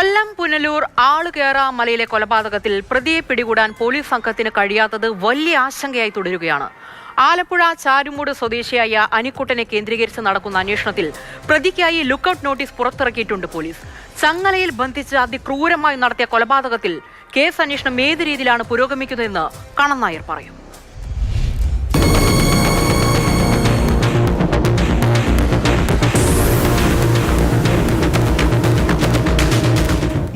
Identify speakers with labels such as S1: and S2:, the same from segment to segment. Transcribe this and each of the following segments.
S1: കൊല്ലം പുനലൂർ ആളുകേറ മലയിലെ കൊലപാതകത്തിൽ പ്രതിയെ പിടികൂടാൻ പോലീസ് സംഘത്തിന് കഴിയാത്തത് വലിയ ആശങ്കയായി തുടരുകയാണ്. ആലപ്പുഴ ചാരുമൂട് സ്വദേശിയായ അനിക്കുട്ടനെ കേന്ദ്രീകരിച്ച് നടക്കുന്ന അന്വേഷണത്തിൽ പ്രതിക്കായി ലുക്കൌട്ട് നോട്ടീസ് പുറത്തിറക്കിയിട്ടുണ്ട് പോലീസ്. ചങ്ങലയിൽ ബന്ധിച്ച് അതിക്രൂരമായി നടത്തിയ കൊലപാതകത്തിൽ കേസ് അന്വേഷണം ഏത് രീതിയിലാണ് പുരോഗമിക്കുന്നതെന്ന് കണ്ണൻ നായർ പറയും.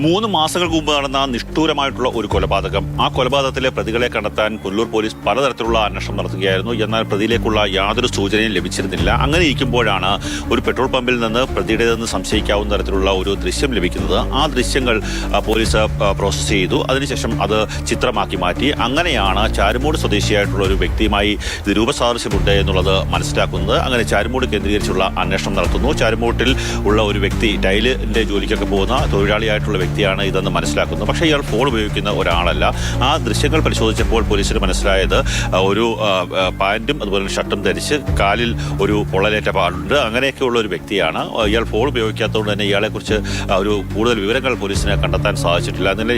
S2: 3 മാസങ്ങൾക്ക് മുമ്പ് നടന്ന നിഷ്ഠൂരമായിട്ടുള്ള ഒരു കൊലപാതകം. ആ കൊലപാതകത്തിലെ പ്രതികളെ കണ്ടെത്താൻ പുനലൂർ പോലീസ് പലതരത്തിലുള്ള അന്വേഷണം നടത്തുകയായിരുന്നു. എന്നാൽ പ്രതിയിലേക്കുള്ള യാതൊരു സൂചനയും ലഭിച്ചിരുന്നില്ല. അങ്ങനെ ഇരിക്കുമ്പോഴാണ് ഒരു പെട്രോൾ പമ്പിൽ നിന്ന് പ്രതിയുടേതെന്ന് സംശയിക്കാവുന്ന തരത്തിലുള്ള ഒരു ദൃശ്യം ലഭിക്കുന്നത്. ആ ദൃശ്യങ്ങൾ പോലീസ് പ്രോസസ് ചെയ്തു. അതിനുശേഷം അത് ചിത്രമാക്കി മാറ്റി. അങ്ങനെയാണ് ചാരുമൂട് സ്വദേശിയായിട്ടുള്ള ഒരു വ്യക്തിയുമായി രൂപസാദൃശ്യമുണ്ട് എന്നുള്ളത് മനസ്സിലാക്കുന്നത്. അങ്ങനെ ചാരുമൂട് കേന്ദ്രീകരിച്ചുള്ള അന്വേഷണം നടത്തുന്നു. ചാരുമൂട്ടിൽ ഉള്ള ഒരു വ്യക്തി ടൈലിന്റെ ജോലിക്കൊക്കെ പോകുന്ന തൊഴിലാളിയായിട്ടുള്ള വ്യക്തിയാണ് ഇതെന്ന് മനസ്സിലാക്കുന്നു. പക്ഷേ ഇയാൾ ഫോൺ ഉപയോഗിക്കുന്ന ഒരാളല്ല. ആ ദൃശ്യങ്ങൾ പരിശോധിച്ചപ്പോൾ പോലീസിന് മനസ്സിലായത് ഒരു പാൻറ്റും അതുപോലെ ഷർട്ടും ധരിച്ച് കാലിൽ ഒരു പൊള്ളലേറ്റ പാടുണ്ട്. അങ്ങനെയൊക്കെയുള്ള ഒരു വ്യക്തിയാണ്. ഇയാൾ ഫോൺ ഉപയോഗിക്കാത്തതുകൊണ്ട് തന്നെ ഇയാളെക്കുറിച്ച് ഒരു കൂടുതൽ വിവരങ്ങൾ പോലീസിന് കണ്ടെത്താൻ സാധിച്ചിട്ടില്ല. അതിന്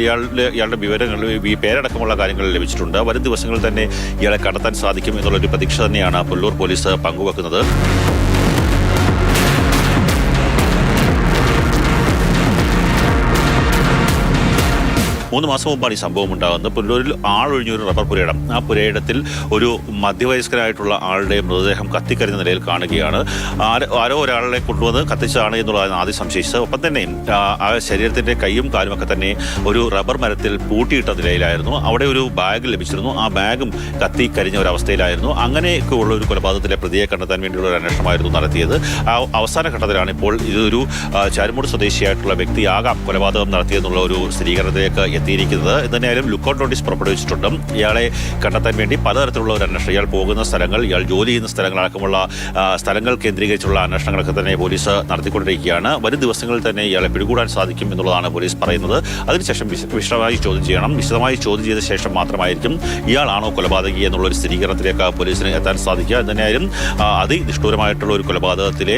S2: ഇയാളുടെ വിവരങ്ങൾ ഈ പേരടക്കമുള്ള കാര്യങ്ങൾ ലഭിച്ചിട്ടുണ്ട്. വരും ദിവസങ്ങളിൽ തന്നെ ഇയാളെ കണ്ടെത്താൻ സാധിക്കും എന്നുള്ളൊരു പ്രതീക്ഷ തന്നെയാണ് പുനലൂർ പോലീസ് പങ്കുവെക്കുന്നത്. 3 മാസം മുമ്പാണ് ഈ സംഭവം ഉണ്ടാകുന്നത്. പുനലൂരിൽ ആളൊഴിഞ്ഞൊരു റബ്ബർ പുരയിടം. ആ പുരയിടത്തിൽ ഒരു മധ്യവയസ്കരായിട്ടുള്ള ആളുടെ മൃതദേഹം കത്തിക്കരിഞ്ഞ നിലയിൽ കാണുകയാണ്. ആരോ ഒരാളെ കൊണ്ടുവന്ന് കത്തിച്ചതാണ് എന്നുള്ളതാണ് ആദ്യം സംശയിച്ചത്. ഒപ്പം തന്നെ ആ ശരീരത്തിന്റെ കൈയും കാലുമൊക്കെ തന്നെ ഒരു റബ്ബർ മരത്തിൽ പൂട്ടിയിട്ട നിലയിലായിരുന്നു. അവിടെ ഒരു ബാഗ് ലഭിച്ചിരുന്നു. ആ ബാഗും കത്തിക്കരിഞ്ഞ ഒരവസ്ഥയിലായിരുന്നു. അങ്ങനെയൊക്കെ ഉള്ള ഒരു കൊലപാതകത്തിലെ പ്രതിയെ കണ്ടെത്താൻ വേണ്ടിയുള്ള ഒരു അന്വേഷണമായിരുന്നു നടത്തിയത്. ആ അവസാന ഘട്ടത്തിലാണ് ഇപ്പോൾ ഇതൊരു ചാരുമൂട് സ്വദേശിയായിട്ടുള്ള വ്യക്തിയാകാം കൊലപാതകം നടത്തിയെന്നുള്ള ഒരു സ്ഥിരീകരണത്തിലേക്ക് എത്തിയിരിക്കുന്നത്. എന്തായാലും ലുക്കൌട്ട് നോട്ടീസ് പുറപ്പെടുവിച്ചിട്ടുണ്ട്. ഇയാളെ കണ്ടെത്താൻ വേണ്ടി പലതരത്തിലുള്ള ഒരു അന്വേഷണം, ഇയാൾ പോകുന്ന സ്ഥലങ്ങൾ, ഇയാൾ ജോലി ചെയ്യുന്ന സ്ഥലങ്ങളടക്കമുള്ള സ്ഥലങ്ങൾ കേന്ദ്രീകരിച്ചുള്ള അന്വേഷണങ്ങളൊക്കെ തന്നെ പോലീസ് നടത്തിക്കൊണ്ടിരിക്കുകയാണ്. വരും ദിവസങ്ങളിൽ തന്നെ ഇയാളെ പിടികൂടാൻ സാധിക്കും എന്നുള്ളതാണ് പോലീസ് പറയുന്നത്. അതിനുശേഷം വിശദമായി ചോദ്യം ചെയ്യണം. വിശദമായി ചോദ്യം ചെയ്ത ശേഷം മാത്രമായിരിക്കും ഇയാളാണോ കൊലപാതകി എന്നുള്ളൊരു സ്ഥിരീകരണത്തിലേക്ക് പോലീസിന് എത്താൻ സാധിക്കുക. എന്തായാലും അതിനിഷ്ഠൂരമായിട്ടുള്ള ഒരു കൊലപാതകത്തിലെ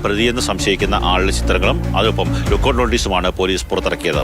S2: പ്രതിയെന്ന് സംശയിക്കുന്ന ആളുടെ ചിത്രങ്ങളും അതോടൊപ്പം ലുക്കൌട്ട് നോട്ടീസുമാണ് പോലീസ് പുറത്തിറക്കിയത്.